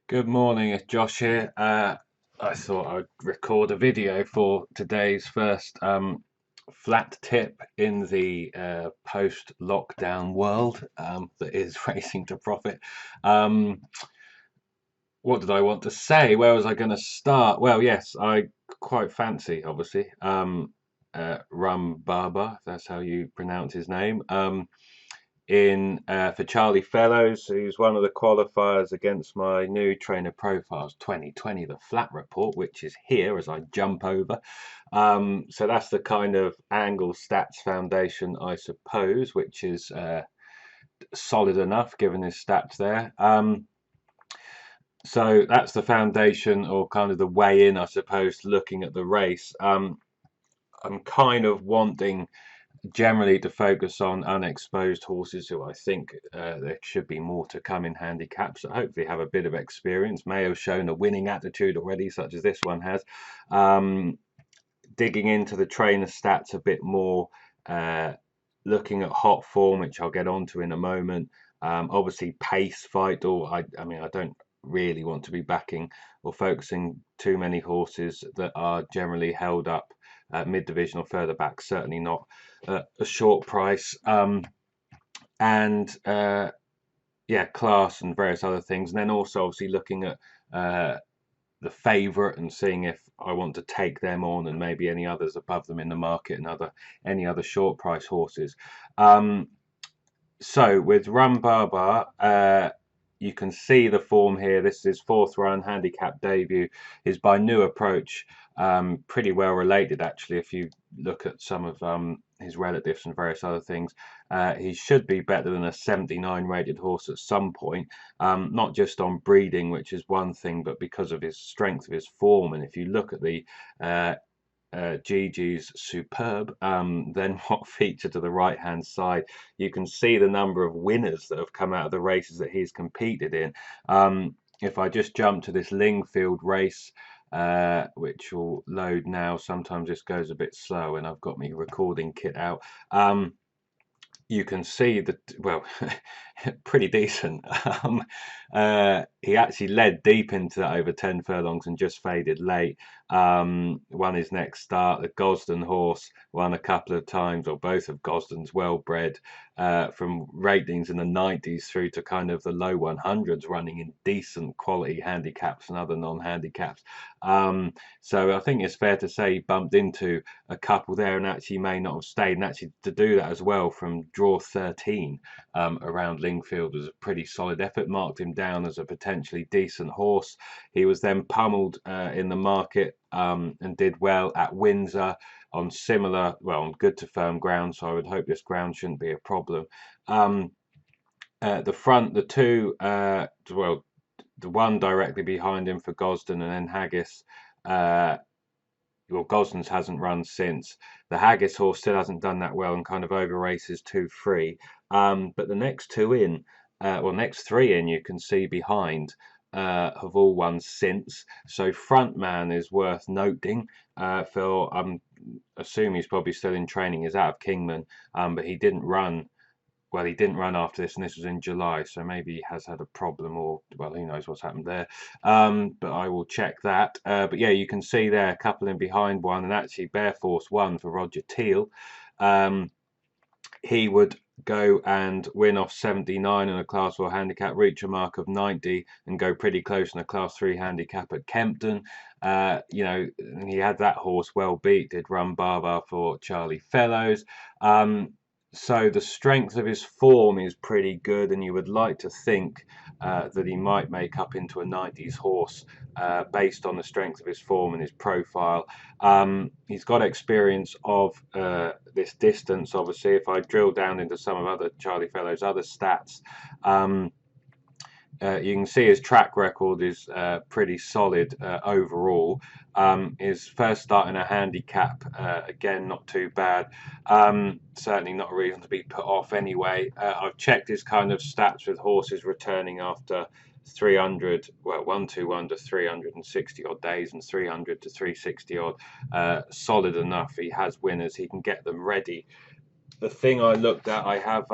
Good morning, it's Josh here. I thought I'd record a video for today's first flat tip in the post-lockdown world that is racing to profit. Um, what did I want to say? Where was I going to start? Well, yes, I quite fancy, obviously, Rum Baba, if that's how you pronounce his name. In For Charlie Fellows, who's one of the qualifiers against my new Trainer Profiles 2020, the flat report, which is here as I jump over. So that's the kind of angle stats foundation, I suppose, which is solid enough given his stats there. So that's the foundation, or kind of the way in, I suppose, looking at the race. I'm kind of wanting generally to focus on unexposed horses who I think there should be more to come in handicaps. So hopefully have a bit of experience, may have shown a winning attitude already, such as this one has. Digging into the trainer stats a bit more, looking at hot form, which I'll get onto in a moment. Obviously pace fight, or I mean, I don't really want to be backing or focusing too many horses that are generally held up mid-division or further back, certainly not a short price. And yeah, class and various other things. And then also obviously looking at the favourite and seeing if I want to take them on, and maybe any others above them in the market, and any other short price horses. So with Rum Baba, you can see the form here. This is his fourth run, handicap debut. His by new approach, pretty well related actually. If you look at some of his relatives and various other things, he should be better than a 79 rated horse at some point. Not just on breeding, which is one thing, but because of his strength of his form. And if you look at the Gigi's Superb, then what feature to the right hand side, you can see the number of winners that have come out of the races that he's competed in. If I just jump to this Lingfield race, which will load now, sometimes this goes a bit slow and I've got my recording kit out. You can see that, well, pretty decent. He actually led deep into that over 10 furlongs and just faded late. Won his next start. The Gosden horse won a couple of times, or both of Gosden's, well bred, from ratings in the 90s through to kind of the low 100s, running in decent quality handicaps and other non-handicaps. So I think it's fair to say he bumped into a couple there and actually may not have stayed. And actually to do that as well from draw 13 around Lingfield was a pretty solid effort. Marked him down as a potentially decent horse. He was then pummeled in the market and did well at Windsor on similar, well, on good to firm ground. So I would hope this ground shouldn't be a problem. The front, the two, well, the one directly behind him for Gosden, and then Haggis. Well, Gosden's hasn't run since. The Haggis horse still hasn't done that well and kind of over races 2-3. But the next two in, well, next three in, you can see behind, have all won since. So Frontman is worth noting. Phil, I'm assuming he's probably still in training. He's out of Kingman, but he didn't run. Well, he didn't run after this, and this was in July, so maybe he has had a problem, or well, who knows what's happened there. But I will check that. But yeah, you can see there a couple in behind one, and actually Bear Force one for Roger Teal. He would go and win off 79 in a class 4 handicap, reach a mark of 90 and go pretty close in a class 3 handicap at Kempton. You know, he had that horse well beat, did Rum Baba for Charlie Fellows. So the strength of his form is pretty good, and you would like to think that he might make up into a 90s horse based on the strength of his form and his profile. He's got experience of this distance, obviously. If I drill down into some of other Charlie Fellows' other stats, you can see his track record is pretty solid overall. His first start in a handicap, again, not too bad. Certainly not a reason to be put off anyway. I've checked his kind of stats with horses returning after 300, well, 121 to 360 odd days and 300 to 360 odd. Solid enough. He has winners. He can get them ready. The thing I looked at, I have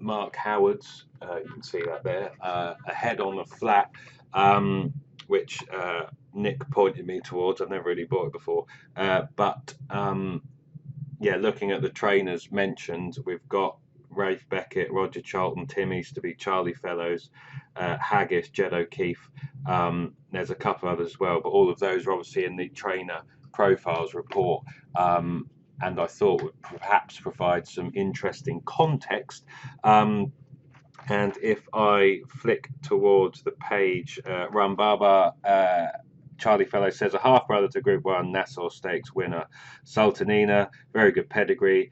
Mark Howard's, you can see that there, ahead on the flat, which Nick pointed me towards. I've never really bought it before, but yeah, looking at the trainers mentioned, we've got Rafe Beckett, Roger Charlton, Tim Easterby, Charlie Fellows, Haggis, Jed O'Keefe. There's a couple others as well, but all of those are obviously in the trainer profiles report. And I thought would perhaps provide some interesting context. And if I flick towards the page, Rambaba, Charlie Fellows says, a half brother to Group 1 Nassau Stakes winner, Sultanina, very good pedigree.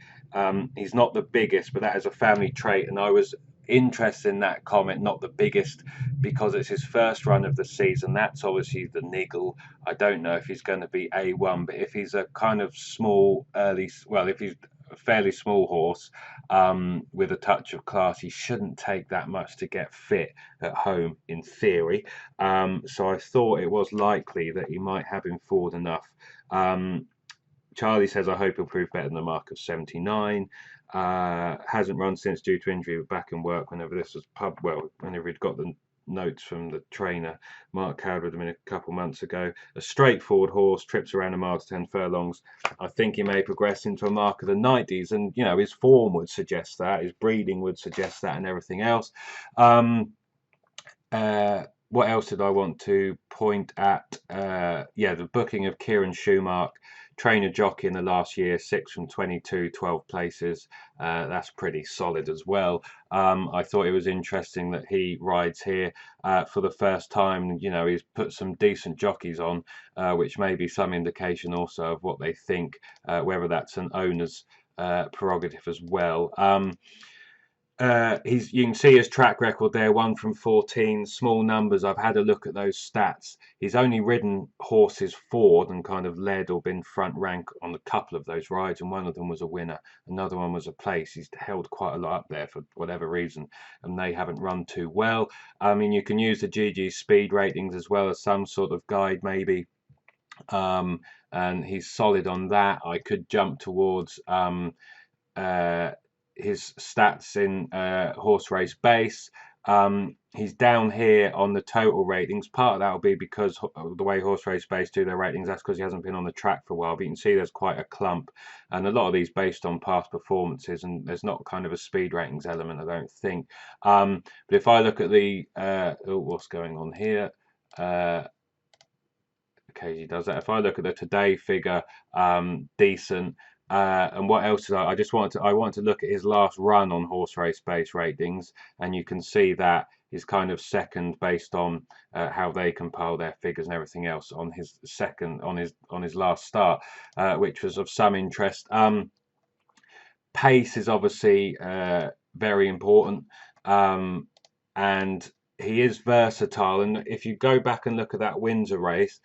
He's not the biggest, but that is a family trait. And I was interested in that comment, not the biggest, because it's his first run of the season. That's obviously the niggle. I don't know if he's going to be A1, but if he's a kind of small, early, well, if he's a fairly small horse, with a touch of class, he shouldn't take that much to get fit at home, in theory. So I thought it was likely that he might have him forward enough. Charlie says, I hope he'll prove better than the mark of 79. Hasn't run since due to injury, but back in work whenever this was whenever he'd got the notes from the trainer. Mark Howard would have been a couple months ago. A straightforward horse, trips around a mile to 10 furlongs. I think he may progress into a mark of the 90s, and you know, his form would suggest that, his breeding would suggest that, and everything else. What else did I want to point at? Yeah, the booking of Kieran Schumacher, trainer jockey in the last year, 6 from 22, 12 places. That's pretty solid as well. I thought it was interesting that he rides here for the first time. You know, he's put some decent jockeys on, which may be some indication also of what they think, whether that's an owner's prerogative as well. You can see his track record there, 1 from 14, small numbers. I've had a look at those stats. He's only ridden horses forward and kind of led or been front rank on a couple of those rides, and one of them was a winner. Another one was a place. He's held quite a lot up there for whatever reason, and they haven't run too well. I mean, you can use the GG speed ratings as well as some sort of guide maybe. And he's solid on that. I could jump towards his stats in horse race base. He's down here on the total ratings. Part of that will be because of the way horse race base do their ratings. That's because he hasn't been on the track for a while. But you can see there's quite a clump, and a lot of these based on past performances, and there's not kind of a speed ratings element, I don't think. But if I look at the what's going on here? Occasionally does that. If I look at the today figure, decent. And what else did I just wanted to look at his last run on horse race base ratings, and you can see that he's kind of second based on how they compile their figures and everything else on his last start, which was of some interest. Pace is obviously very important, and he is versatile. And if you go back and look at that Windsor race,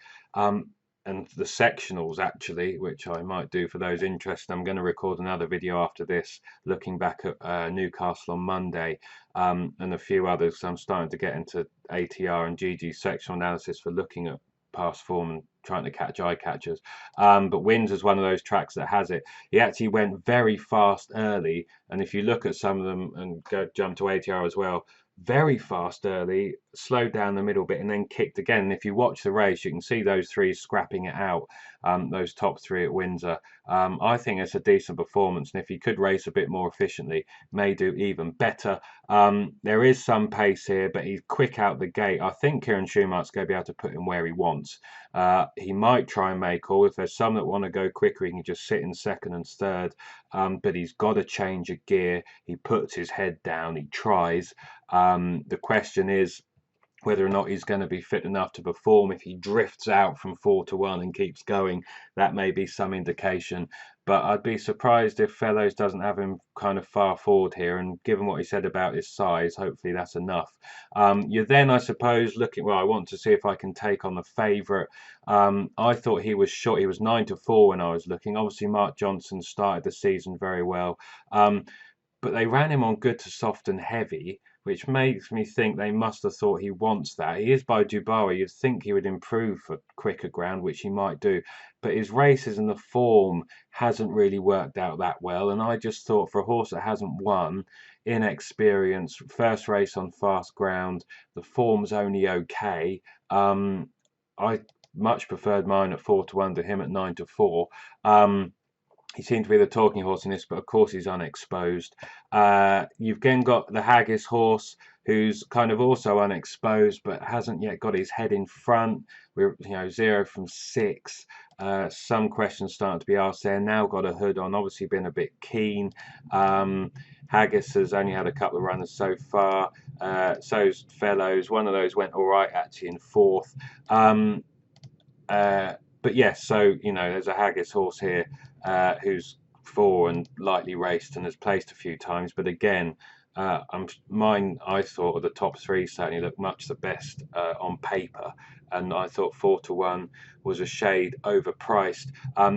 and the sectionals actually, which I might do for those interested. I'm going to record another video after this, looking back at Newcastle on Monday, and a few others. So I'm starting to get into ATR and GG sectional analysis for looking at past form and trying to catch eye catchers. But Windsor's one of those tracks that has it. He actually went very fast early, and if you look at some of them and jump to ATR as well, very fast early, slowed down the middle bit, and then kicked again. And if you watch the race, you can see those three scrapping it out, those top three at Windsor. I think it's a decent performance, and if he could race a bit more efficiently, may do even better. There is some pace here, but he's quick out the gate. I think Kieran Schumacher's going to be able to put him where he wants. He might try and make all. If there's some that want to go quicker, he can just sit in second and third. But he's got to change a gear. He puts his head down. He tries. The question is whether or not he's going to be fit enough to perform. If he drifts out from 4 to 1 and keeps going, that may be some indication. But I'd be surprised if Fellows doesn't have him kind of far forward here. And given what he said about his size, hopefully that's enough. You're then, I suppose, looking. Well, I want to see if I can take on the favourite. I thought he was short. He was 9 to 4 when I was looking. Obviously, Mark Johnson started the season very well. But they ran him on good to soft and heavy, which makes me think they must have thought he wants that. He is by Dubois. You'd think he would improve for quicker ground, which he might do. But his races and the form hasn't really worked out that well. And I just thought for a horse that hasn't won, inexperienced, first race on fast ground. The form's only okay. I much preferred mine at 4-1 to him at 9-4. He seemed to be the talking horse in this, but of course he's unexposed. You've then got the Haggis horse, who's kind of also unexposed, but hasn't yet got his head in front. We're 0 from 6. Some questions starting to be asked there. Now got a hood on, obviously been a bit keen. Haggis has only had a couple of runners so far. So's Fellows. One of those went all right actually in 4th. But yes, so there's a Haggis horse here who's 4 and lightly raced and has placed a few times. But again, I thought of the top 3 certainly looked much the best on paper, and I thought 4-1 was a shade overpriced.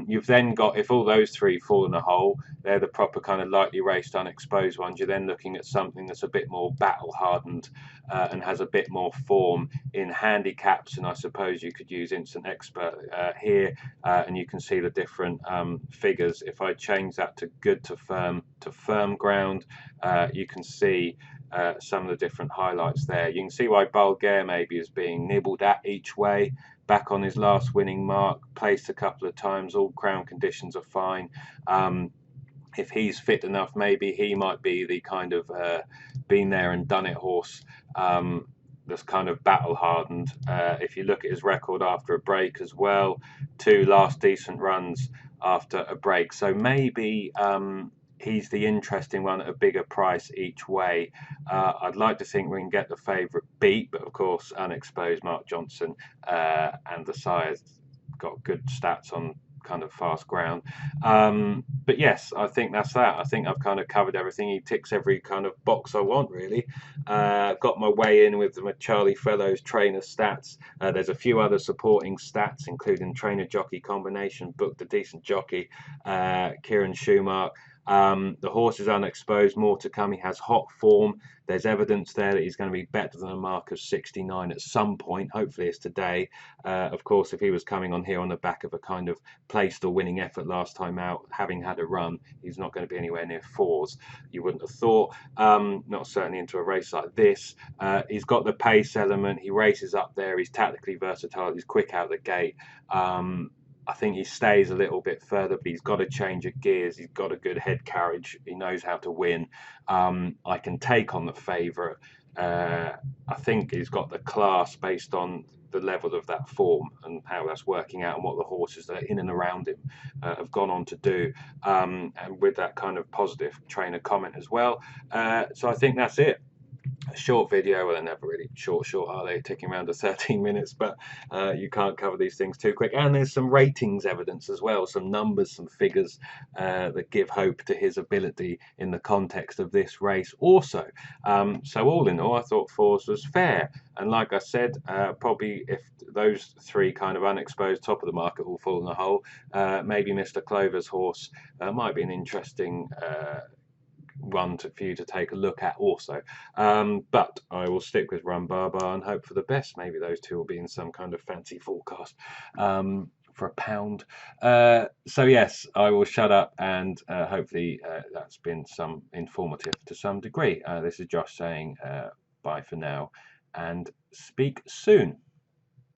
You've then got, if all those 3 fall in a hole, they're the proper kind of lightly raced, unexposed ones. You're then looking at something that's a bit more battle hardened and has a bit more form in handicaps. And I suppose you could use Instant Expert here, and you can see the different figures. If I change that to good to firm ground, you can see some of the different highlights there. You can see why Bulgaire maybe is being nibbled at each way. Back on his last winning mark, placed a couple of times, all crown conditions are fine. If he's fit enough, maybe he might be the kind of been there and done it horse that's kind of battle hardened. If you look at his record after a break as well, 2 last decent runs after a break. So maybe he's the interesting one at a bigger price each way. I'd like to think we can get the favourite beat, but of course unexposed Mark Johnson and the sire's got good stats on kind of fast ground. But yes, I think that's that. I think I've kind of covered everything. He ticks every kind of box I want, really. Got my way in with the Charlie Fellows trainer stats. There's a few other supporting stats, including trainer jockey combination, booked a decent jockey, Kieran Schumacher. The horse is unexposed, more to come. He has hot form. There's evidence there that he's going to be better than a mark of 69 at some point. Hopefully it's today. Of course, if he was coming on here on the back of a kind of placed or winning effort last time out, having had a run, he's not going to be anywhere near 4s. You wouldn't have thought. Not certainly into a race like this. He's got the pace element. He races up there. He's tactically versatile. He's quick out the gate. I think he stays a little bit further, but he's got a change of gears. He's got a good head carriage. He knows how to win. I can take on the favourite. I think he's got the class based on the level of that form and how that's working out and what the horses that are in and around him have gone on to do. And with that kind of positive trainer comment as well. So I think that's it. A short video. Well, they're never really short, are they? Ticking around to 13 minutes, but you can't cover these things too quick. And there's some ratings evidence as well, some numbers, some figures that give hope to his ability in the context of this race also. So all in all, I thought 4s was fair. And like I said, probably if those 3 kind of unexposed top of the market all fall in a hole, maybe Mr. Clover's horse might be an interesting one for you to take a look at also. But I will stick with Rhumbaba and hope for the best. Maybe those 2 will be in some kind of fancy forecast for £1. So yes, I will shut up, and hopefully that's been some informative to some degree. This is Josh saying bye for now and speak soon.